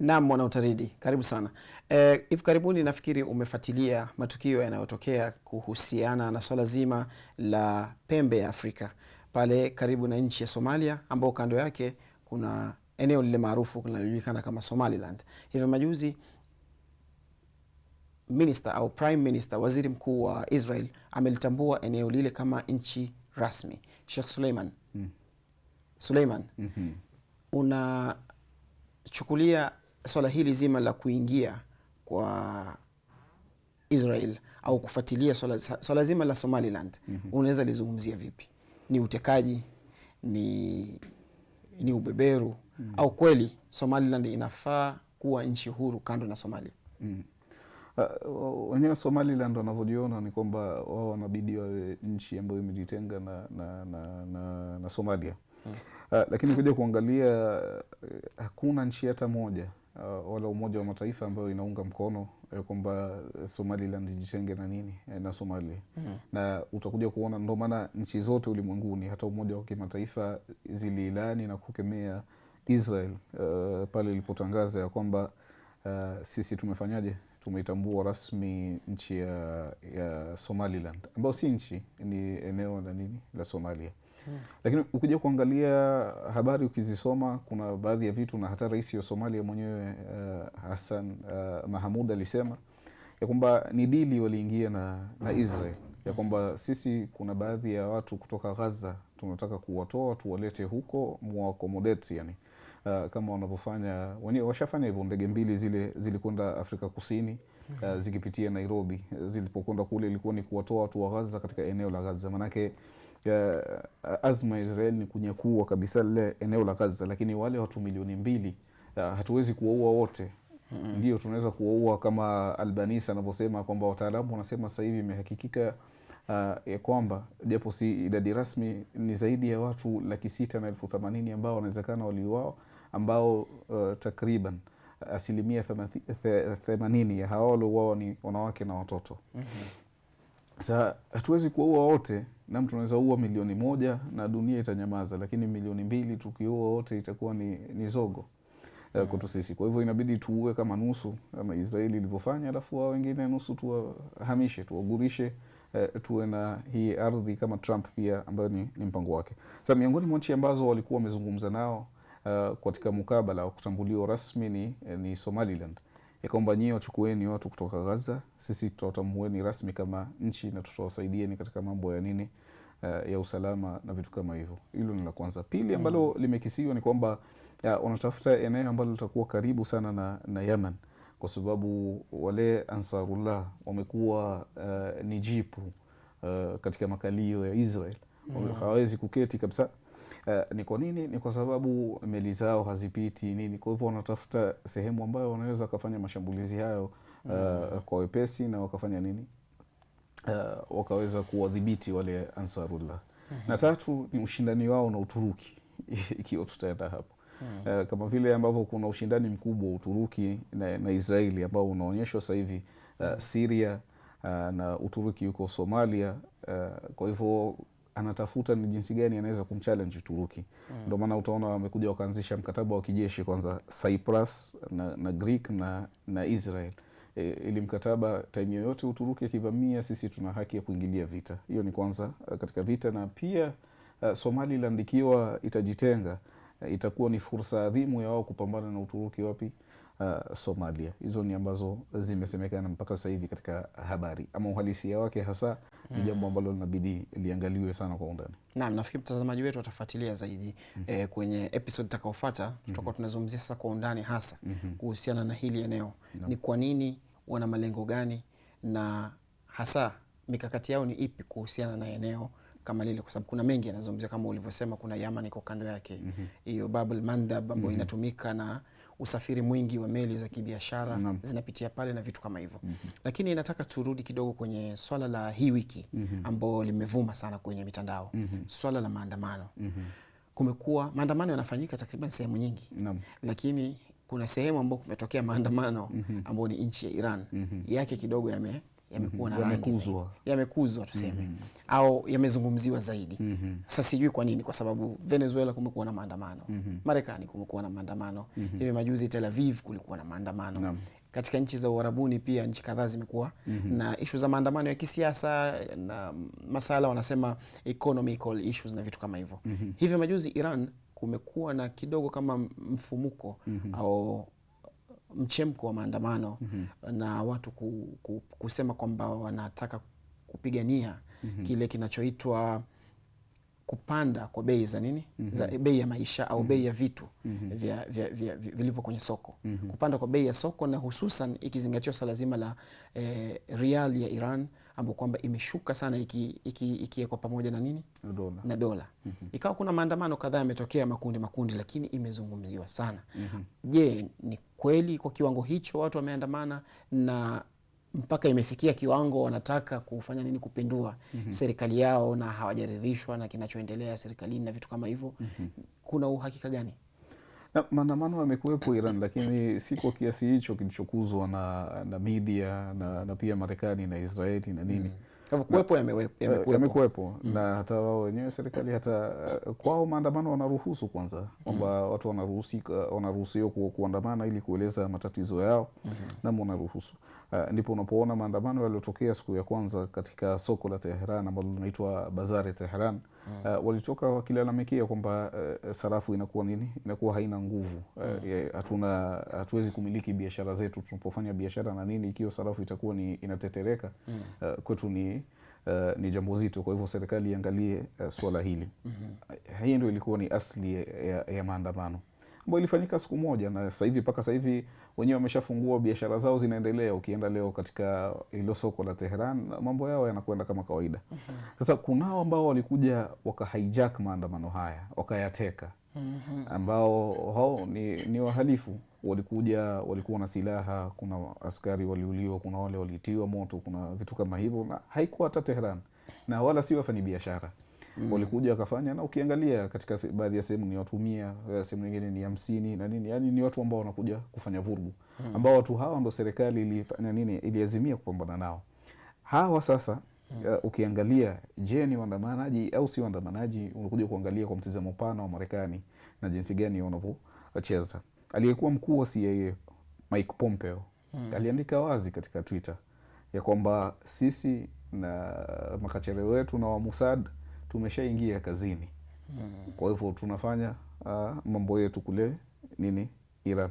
Naam, mwana utaridi, karibu sana. Hivi karibuni nafikiri umefuatilia matukio yanayotokea kuhusiana na swala zima la pembe ya Afrika pale karibu na nchi ya Somalia, ambao kando yake kuna eneo lile maarufu linalojulikana kama Somaliland. Hivi majuzi minister au prime minister, waziri mkuu wa Israel, amelitambua eneo lile kama nchi rasmi. Sheikh Suleiman, unachukulia swala hili zima la kuingia kwa Israel au kufuatilia swala zima la Somaliland, unaweza lizungumzia vipi? Ni utekaji, ni ubeberu, au kweli Somaliland inafaa kuwa nchi huru kando na Somalia? Wenyewe Somaliland wanavyojiona ni kwamba wao wanabidi wawe nchi ambayo imejitenga na Somalia. Lakini kuja kuangalia, hakuna nchi hata moja wala Umoja wa Mataifa ambayo inaunga mkono kwamba Somaliland jitenge na Somalia. Na utakuja kuona, ndio maana nchi zote ulimwenguni, hata Umoja wa Kimataifa, ziliilani na kukemea Israel pale ilipotangaza ya kwamba sisi tumefanyaje, tumeitambua rasmi nchi ya Somaliland, ambayo si nchi, ni eneo la Somalia. Lakini ukija kuangalia habari, ukizisoma, kuna baadhi ya vitu, na hata rais wa Somalia mwenyewe Hassan Mahmud alisema ya kwamba ni dili waliingia na Israel, ya kwamba sisi kuna baadhi ya watu kutoka Gaza tunataka kuwatoa tuwalete huko muaccommodate, yani kama wanavyofanya wenyewe. Washafanya hivyo, ndege mbili zilikwenda Afrika Kusini zikipitia Nairobi. Zilipokwenda kule ilikuwa ni kuwatoa watu wa Gaza katika eneo la Gaza, manake azma Israel ni kunyakua kabisa lile eneo la Gaza. Lakini wale watu milioni 2 hatuwezi kuwaua wote. Ndio tunaweza kuwaua, kama Albanese anavyosema kwamba wataalamu wanasema sasa hivi imehakikika ya kwamba japo si idadi rasmi, ni zaidi ya watu 680,000 ambao wanawezekana waliuawa, ambao takriban 80% ya hao waliouawa ni wanawake na watoto. Sasa hatuwezi kuua wote, na mtu anaweza ua milioni 1 na dunia itanyamaza, lakini milioni 2 tukiua wote itakuwa ni zogo kwetu sisi. Kwa hivyo inabidi tuue kama nusu, kama Israeli ilivyofanya, alafu wao wengine nusu tuwahamishe, tuwagurishe, tuwe na hii ardhi kama Trump pia, ambayo ni mpango wake. Sasa miongoni mwa nchi ambazo walikuwa wamezungumza nao katika mukabala wa kutambuliwa rasmi ni Somaliland, ya kwamba nyie wachukueni watu kutoka Gaza, sisi tutawatambueni rasmi kama nchi na tutawasaidieni katika mambo ya ya usalama na vitu kama hivyo. Hilo ni la kwanza. Pili ambalo limekisiwa ni kwamba wanatafuta eneo ambalo litakuwa karibu sana na Yemen, kwa sababu wale Ansarullah wamekuwa ni jipu katika makalio ya Israel. Hawezi kuketi kabisa. Ni kwa nini? Ni kwa sababu meli zao hazipiti Kwa hivyo wanatafuta sehemu ambayo wanaweza kufanya mashambulizi hayo kwa wepesi, na wakafanya wakaweza kuwadhibiti wale Ansarullah. Na tatu ni ushindani wao na Uturuki ikiwa tutaenda hapo. Kama vile ambavyo kuna ushindani mkubwa wa Uturuki na Israeli ambao unaonyeshwa sasa hivi Syria, na Uturuki yuko Somalia. Kwa hivyo anatafuta ni jinsi gani anaweza kumchallenge Uturuki. Ndio maana utaona wamekuja wakaanzisha mkataba wa kijeshi kwanza Cyprus na Greek na Israel. Ili mkataba, time yoyote Uturuki akivamia, sisi tuna haki ya kuingilia vita. Hiyo ni kwanza katika vita. Na pia Somaliland ikiwa itajitenga, itakuwa ni fursa adhimu ya wao kupambana na Uturuki wapi? Somalia. Hizo ni ambazo zimesemekana mpaka sasa hivi katika habari, ama uhalisia wake hasa ni jambo ambalo linabidi liangaliwe sana kwa undani. Naam, nafikiri mtazamaji wetu atafuatilia zaidi kwenye episode itakayofuata. Tutakuwa tunazungumzia sasa kwa undani hasa kuhusiana na hili eneo. Ni kwa nini, wana malengo gani, na hasa mikakati yao ni ipi kuhusiana na eneo kama lile, kwa sababu kuna mengi yanazungumzia, kama ulivyosema, kuna Yemen iko kando yake, hiyo Bab el-Mandab ambayo inatumika na usafiri mwingi wa meli za kibiashara zinapitia pale na vitu kama hivyo. Lakini nataka turudi kidogo kwenye swala la hii wiki ambao limevuma sana kwenye mitandao, swala la maandamano. Kumekuwa maandamano yanafanyika takriban sehemu nyingi, lakini kuna sehemu ambao kumetokea maandamano ambao ni nchi ya Iran yake kidogo yamekuwa na rangi zaidi, yamekuzwa tuseme, au yamezungumziwa zaidi. Sasa sijui kwa nini, kwa sababu Venezuela kumekuwa na maandamano, Marekani kumekuwa na maandamano, hivi majuzi Tel Aviv kulikuwa na maandamano. Katika nchi za Uarabuni pia nchi kadhaa zimekuwa na issue za maandamano ya kisiasa na masala wanasema economical issues na vitu kama hivyo. Hivi majuzi Iran kumekuwa na kidogo kama mfumuko au mchemko wa maandamano na watu kusema kwamba wanataka kupigania kile kinachoitwa kupanda kwa bei za nini, za bei ya maisha au bei ya vitu vilipo kwenye soko, kupanda kwa bei ya soko, na hususan ikizingatiwa swala zima la rial ya Iran ambapo kwamba imeshuka sana ikiwekwa pamoja na nini, na dola. Ikawa kuna maandamano kadhaa yametokea makundi, lakini imezungumziwa sana. Je, ni kweli kwa kiwango hicho watu wameandamana na mpaka imefikia kiwango wanataka kufanya nini, kupindua serikali yao na hawajaridhishwa na kinachoendelea serikalini na vitu kama hivyo? Kuna uhakika gani? Maandamano yamekuwepo Iran, lakini si kwa kiasi hicho kilichokuzwa na media na pia Marekani na Israeli na nini. Kuwepo yamekuwepo na hata wao wenyewe serikali, hata kwao maandamano wanaruhusu kwanza kwamba watu wanaruhusiwa kuandamana ili kueleza matatizo yao, na wanaruhusu. Ndipo unapoona maandamano yaliyotokea siku ya kwanza katika soko la Tehran ambalo linaitwa Bazari Tehran, walitoka wakilalamikia kwamba sarafu inakuwa haina nguvu, hatuwezi kumiliki biashara zetu tunapofanya biashara na nini, ikiwa sarafu itakuwa inatetereka, kwetu ni jambo zito. Kwa hivyo serikali iangalie swala hili. Hii ndio ilikuwa ni asli ya maandamano ambayo ilifanyika siku moja, na mpaka sasa hivi wenyewe wameshafungua biashara zao, zinaendelea. Ukienda leo katika hilo soko la Tehran, mambo yao yanakwenda kama kawaida. Sasa kunao ambao walikuja waka-hijack maandamano haya, wakayateka, ambao hao ni wahalifu. Walikuwa na silaha, kuna askari waliuliwa, kuna wale walitiwa moto, kuna vitu kama hivyo, na haikuwa hata Tehran na wala si wafanyabiashara. Walikuja wakafanya, na ukiangalia katika baadhi ya sehemu ni watu 100, sehemu nyingine ni 50 na nini, yani ni watu ambao wanakuja kufanya vurugu, ambao watu hawa ndo serikali ilifanya nini, iliazimia kupambana nao. Hawa sasa ukiangalia, je, ni waandamanaji au si waandamanaji? Unakuja kuangalia kwa mtazamo pana wa Marekani na jinsi gani wanavyocheza. Aliyekuwa mkuu wa CIA Mike Pompeo aliandika wazi katika Twitter ya kwamba sisi na makachere wetu na wa Mossad tumeshaingia kazini. Kwa hivyo tunafanya mambo yetu kule nini, Iran.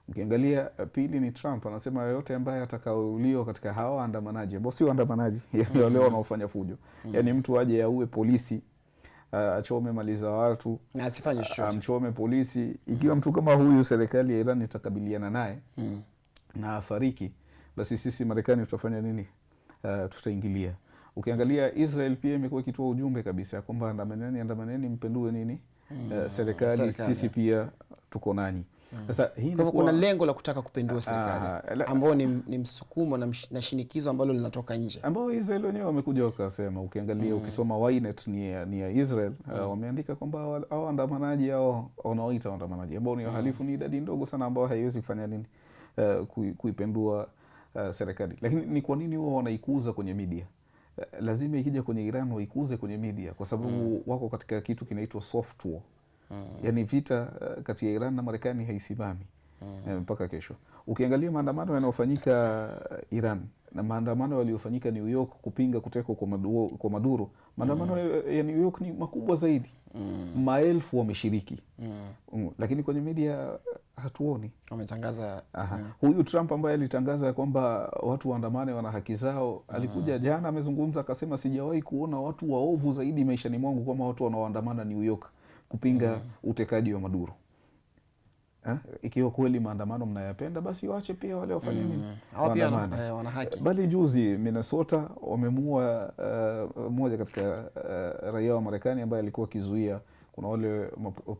Ukiangalia pili ni Trump, anasema yoyote ambaye atakaouliwa katika hawa waandamanaji ambao si waandamanaji, wale wanaofanya fujo, yani mtu aje auwe polisi, achome maliza watu na asifanye chochote, amchome polisi, ikiwa mtu kama huyu serikali ya Iran itakabiliana naye na afariki, basi sisi Marekani tutafanya nini? Tutaingilia. Ukiangalia Israel pia imekuwa ikitoa ujumbe kabisa kwamba andamaneni mpendue nini, serikali, sisi pia tuko nanyi. Sasa hii kuna lengo la kutaka kupindua serikali ambao ni msukumo na shinikizo ambalo linatoka nje, ambao Israel wenyewe wamekuja wakasema. Ukiangalia ukisoma Ynet ni ya Israel, wameandika kwamba hao waandamanaji hao wanaoita waandamanaji ambao ni wahalifu ni idadi ndogo sana ambao haiwezi kufanya nini, kuipendua serikali. Lakini ni kwa nini wao wanaikuza kwenye media? Lazima ikija kwenye Iran waikuze kwenye media, kwa sababu wako katika kitu kinaitwa soft war. Yani vita kati ya Iran na Marekani haisimami mpaka kesho. Ukiangalia maandamano yanayofanyika Iran na maandamano yaliyofanyika New York kupinga kutekwa kwa Maduro, maandamano ya New York ni makubwa zaidi. Maelfu wameshiriki. Lakini kwenye media hatuoni. Wametangaza huyu Trump ambaye alitangaza kwamba watu waandamane, wana haki zao, alikuja jana amezungumza akasema, sijawahi kuona watu waovu zaidi maishani mwangu kama watu wanaoandamana New York kupinga utekaji wa Maduro. Ikiwa kweli maandamano mnayapenda, basi waache pia wale wafanye nini, wana haki. Bali juzi Minnesota wamemuua mmoja katika raia wa Marekani ambaye alikuwa akizuia, kuna wale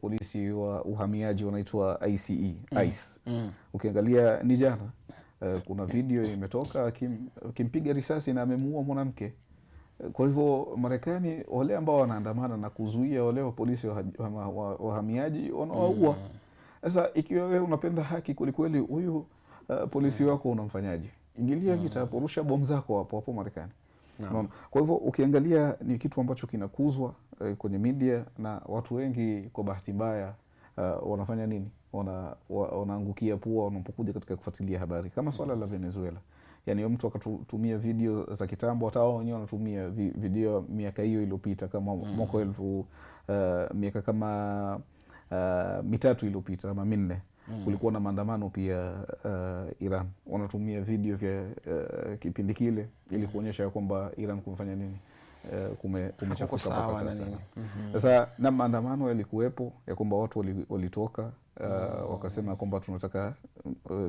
polisi wa uhamiaji wanaitwa ICE. Ukiangalia ni jana, kuna video imetoka akimpiga risasi na amemuua mwanamke. Kwa hivyo Marekani wale ambao wanaandamana na kuzuia wale wa polisi wahamiaji wanawaua. Sasa ikiwa wewe unapenda haki kweli kweli, huyu polisi wako unamfanyaje? ingilia vita hapo, rusha bomu zako hapo hapo Marekani. Naam. Kwa hivyo ukiangalia ni kitu ambacho kinakuzwa kwenye media, na watu wengi kwa bahati mbaya wanafanya nini? Wanaangukia pua wanapokuja katika kufuatilia habari kama swala la Venezuela. Yani mtu akatumia video za kitambo, hata wao wenyewe wanatumia video miaka hiyo iliyopita, kama mwaka miaka kama 3 iliyopita ama 4 kulikuwa na maandamano pia Iran, wanatumia video vya kipindi kile ili kuonyesha kwamba Iran kumefanya nini, kumechafuka mpaka sasa. Sasa na maandamano yalikuwepo ya kwamba watu walitoka wakasema kwamba tunataka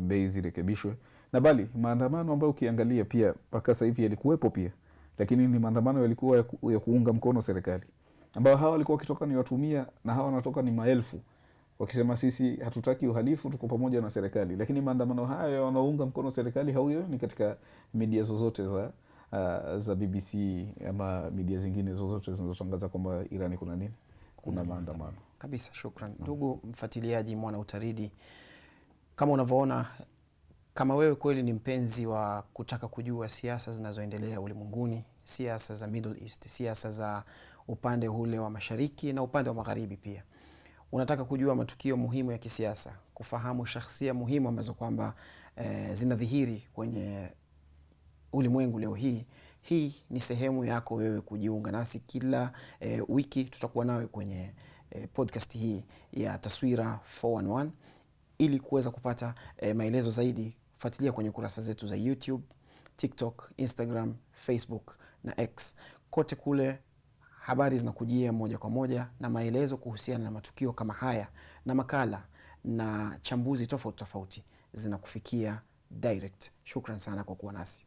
bei zirekebishwe, na bali maandamano ambayo ukiangalia pia mpaka sasa hivi yalikuwepo pia, lakini ni maandamano yalikuwa ya kuunga mkono serikali, ambao hawa walikuwa wakitoka ni watumia, na hawa wanatoka ni maelfu, wakisema sisi hatutaki uhalifu, tuko pamoja na serikali. Lakini maandamano haya wanaunga mkono serikali hauyo ni katika media zozote za BBC ama media zingine zozote zinazotangaza kwamba Irani kuna nini, kuna maandamano kabisa. Shukran ndugu mfuatiliaji Mwana Utaridi, kama unavyoona, kama wewe kweli ni mpenzi wa kutaka kujua siasa zinazoendelea ulimwenguni, siasa za Middle East, siasa za upande ule wa mashariki na upande wa magharibi pia, unataka kujua matukio muhimu ya kisiasa, kufahamu shakhsia muhimu ambazo kwamba zinadhihiri kwenye ulimwengu leo hii ni sehemu yako wewe kujiunga nasi. Kila wiki tutakuwa nawe kwenye podcast hii ya Taswira 411 ili kuweza kupata maelezo zaidi. Fuatilia kwenye kurasa zetu za YouTube, TikTok, Instagram, Facebook na X. Kote kule habari zinakujia moja kwa moja na maelezo kuhusiana na matukio kama haya, na makala na chambuzi tofauti tofauti zinakufikia direct. Shukran sana kwa kuwa nasi.